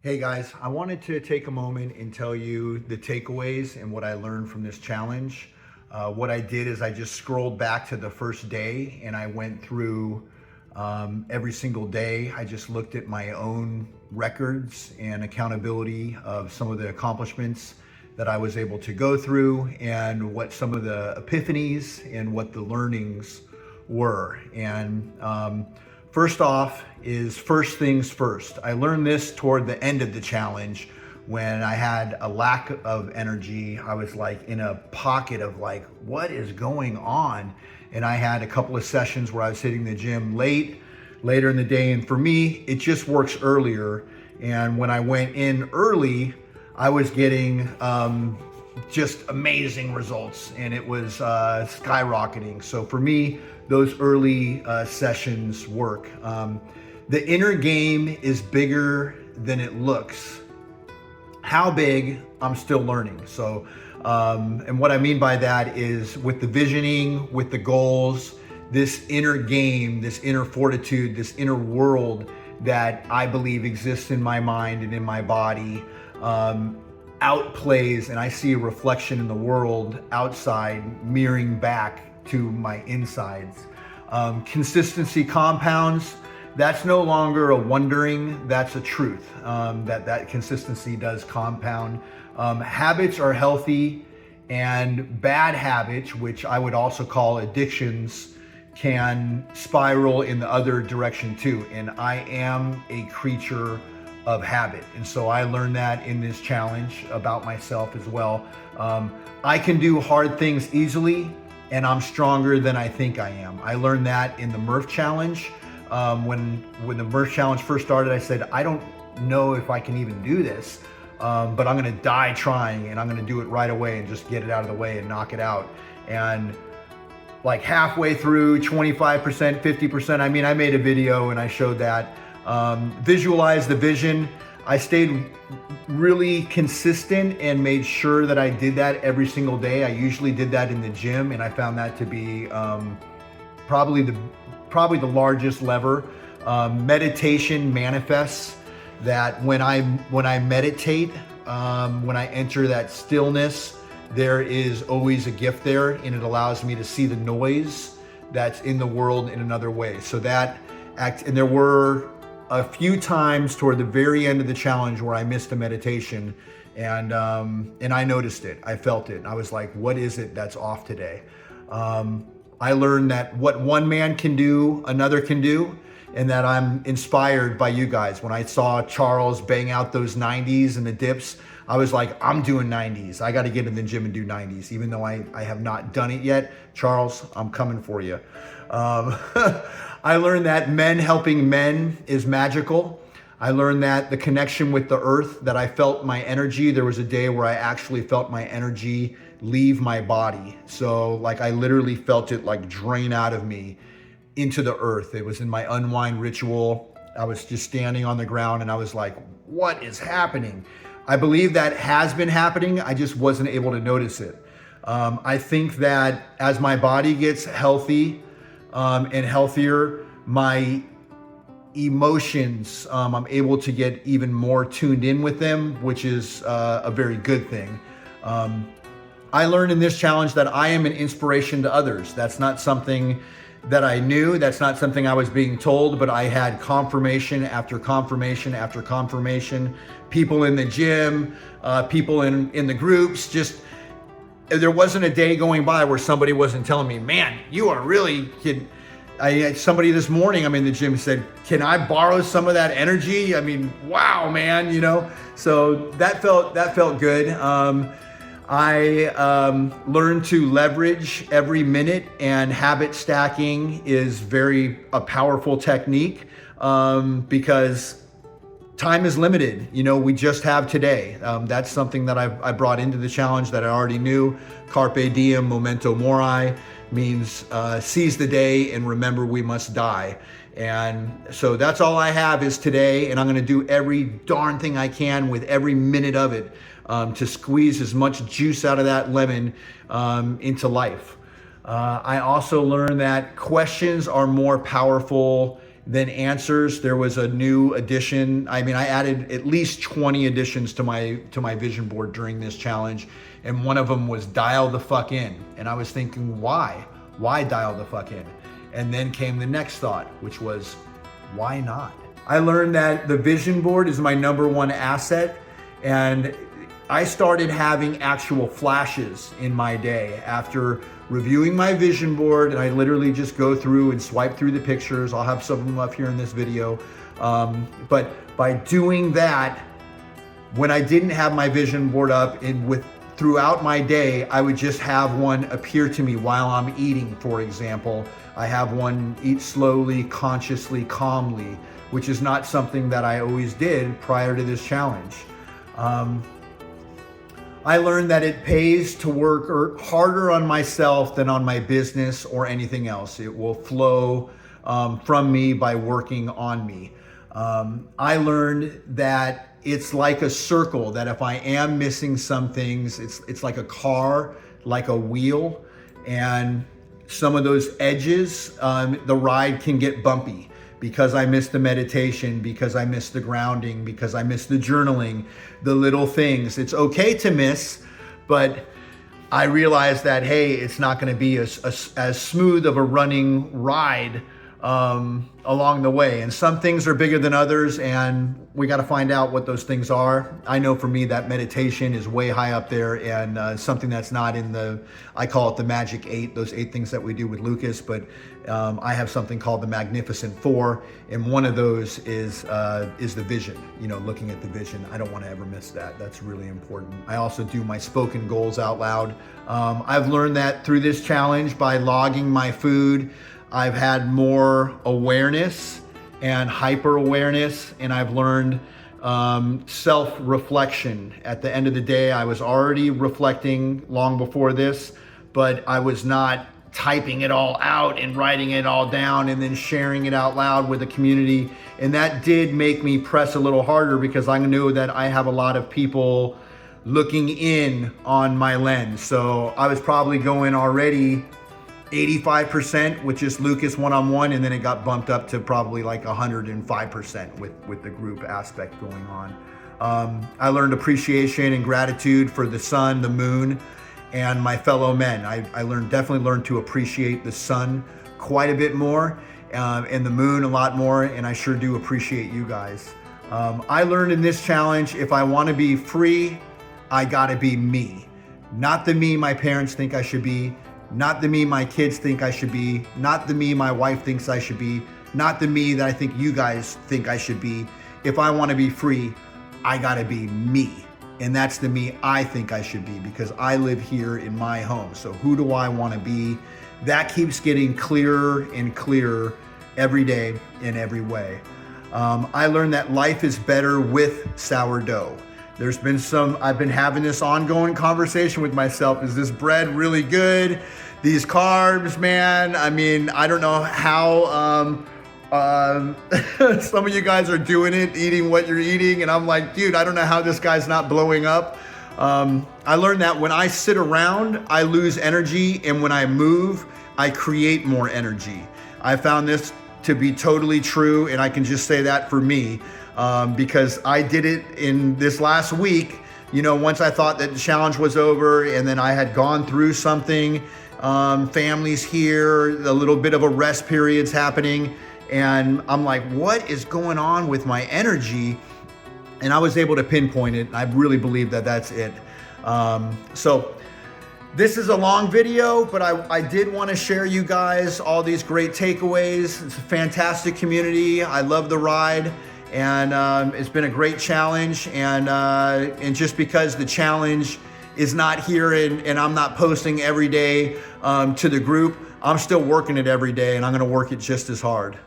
Hey guys, I wanted to take a moment and tell you the takeaways and what I learned from this challenge. What I did is I just scrolled back to the first day and I went through every single day. I just looked at my own records and accountability of some of the accomplishments that I was able to go through and what some of the epiphanies and what the learnings were. And first off is first things first. I learned this toward the end of the challenge when I had a lack of energy. I was like in a pocket of like, what is going on? And I had a couple of sessions where I was hitting the gym later in the day. And for me, it just works earlier. And when I went in early, I was getting just amazing results and it was skyrocketing. So for me, those early sessions work. The inner game is bigger than it looks. How big? I'm still learning. So, and what I mean by that is with the visioning, with the goals, this inner game, this inner fortitude, this inner world that I believe exists in my mind and in my body, outplays, and I see a reflection in the world outside mirroring back to my insides. Consistency compounds. That's no longer a wondering, that's a truth, that consistency does compound. Habits are healthy, and bad habits, which I would also call addictions, can spiral in the other direction too. And I am a creature of habit. And so I learned that in this challenge about myself as well. I can do hard things easily, and I'm stronger than I think I am. I learned that in the Murph Challenge. When the Murph Challenge first started, I said, I don't know if I can even do this, but I'm gonna die trying, and I'm gonna do it right away and just get it out of the way and knock it out. And like halfway through, 25%, 50%, I mean, I made a video and I showed that. Visualize the vision. I stayed really consistent and made sure that I did that every single day. I usually did that in the gym, and I found that to be probably the largest lever. Meditation manifests that when I meditate, when I enter that stillness, there is always a gift there, and it allows me to see the noise that's in the world in another way. So that act, and there were a few times toward the very end of the challenge where I missed a meditation, and I noticed it. I felt it. I was like, what is it that's off today? I learned that what one man can do, another can do, and that I'm inspired by you guys. When I saw Charles bang out those 90s and the dips, I was like, I'm doing 90s. I got to get in the gym and do 90s, even though I have not done it yet. Charles, I'm coming for you. I learned that men helping men is magical. I learned that the connection with the earth, that I felt my energy. There was a day where I actually felt my energy leave my body. So like I literally felt it like drain out of me into the earth. It was in my unwind ritual. I was just standing on the ground and I was like, what is happening? I believe that has been happening. I just wasn't able to notice it. I think that as my body gets healthy and healthier, my emotions, I'm able to get even more tuned in with them, which is a very good thing. I learned in this challenge that I am an inspiration to others. That's not something that I knew. That's not something I was being told, but I had confirmation after confirmation after confirmation. People in the gym, people in the groups, just there wasn't a day going by where somebody wasn't telling me, man, you are really kid. I had somebody this morning, I'm in the gym, said, can I borrow some of that energy? I mean, wow, man, you know? So that felt good. I learned to leverage every minute, and habit stacking is a powerful technique because time is limited. You know, we just have today. That's something that I brought into the challenge that I already knew. Carpe diem, memento mori means seize the day and remember we must die. And so that's all I have is today, and I'm gonna do every darn thing I can with every minute of it to squeeze as much juice out of that lemon into life. I also learned that questions are more powerful then answers. There was a new addition. I mean, I added at least 20 additions to my vision board during this challenge, and one of them was dial the fuck in. And I was thinking, why dial the fuck in? And then came the next thought, which was, why not? I learned that the vision board is my #1 asset, and I started having actual flashes in my day after reviewing my vision board, and I literally just go through and swipe through the pictures. I'll have some of them up here in this video. But by doing that, when I didn't have my vision board up throughout my day, I would just have one appear to me while I'm eating, for example. I have one eat slowly, consciously, calmly, which is not something that I always did prior to this challenge. I learned that it pays to work harder on myself than on my business or anything else. It will flow from me by working on me. I learned that it's like a circle, that if I am missing some things, it's like a car, like a wheel, and some of those edges, the ride can get bumpy. Because I missed the meditation, because I missed the grounding, because I missed the journaling, the little things. It's okay to miss, but I realized that, hey, it's not gonna be as smooth of a running ride along the way. And some things are bigger than others, and we gotta find out what those things are. I know for me that meditation is way high up there, and something that's not in I call it the Magic 8, those 8 things that we do with Lucas, but I have something called the Magnificent 4, and one of those is the vision, looking at the vision. I don't wanna ever miss that. That's really important. I also do my spoken goals out loud. I've learned that through this challenge by logging my food, I've had more awareness and hyper awareness, and I've learned self-reflection. At the end of the day, I was already reflecting long before this, but I was not typing it all out and writing it all down and then sharing it out loud with the community. And that did make me press a little harder, because I knew that I have a lot of people looking in on my lens. So I was probably going already 85% with just Lucas one-on-one, and then it got bumped up to probably like 105% with the group aspect going on. I learned appreciation and gratitude for the sun, the moon, and my fellow men. I definitely learned to appreciate the sun quite a bit more, and the moon a lot more, and I sure do appreciate you guys. I learned in this challenge, if I want to be free, I gotta be me. Not the me my parents think I should be, not the me my kids think I should be, not the me my wife thinks I should be, not the me that I think you guys think I should be. If I want to be free, I gotta be me. And that's the me I think I should be, because I live here in my home. So who do I want to be? That keeps getting clearer and clearer every day in every way. I learned that life is better with sourdough. I've been having this ongoing conversation with myself. Is this bread really good? These carbs, man. I mean, I don't know how some of you guys are doing it, eating what you're eating. And I'm like, dude, I don't know how this guy's not blowing up. I learned that when I sit around, I lose energy. And when I move, I create more energy. I found this to be totally true. And I can just say that for me. Because I did it in this last week, once I thought that the challenge was over, and then I had gone through something, families here, a little bit of a rest period's happening, and I'm like, what is going on with my energy? And I was able to pinpoint it. I really believe that that's it. So this is a long video, but I did want to share you guys all these great takeaways. It's a fantastic community. I love the ride. And it's been a great challenge, and just because the challenge is not here and I'm not posting every day to the group, I'm still working it every day, and I'm gonna work it just as hard.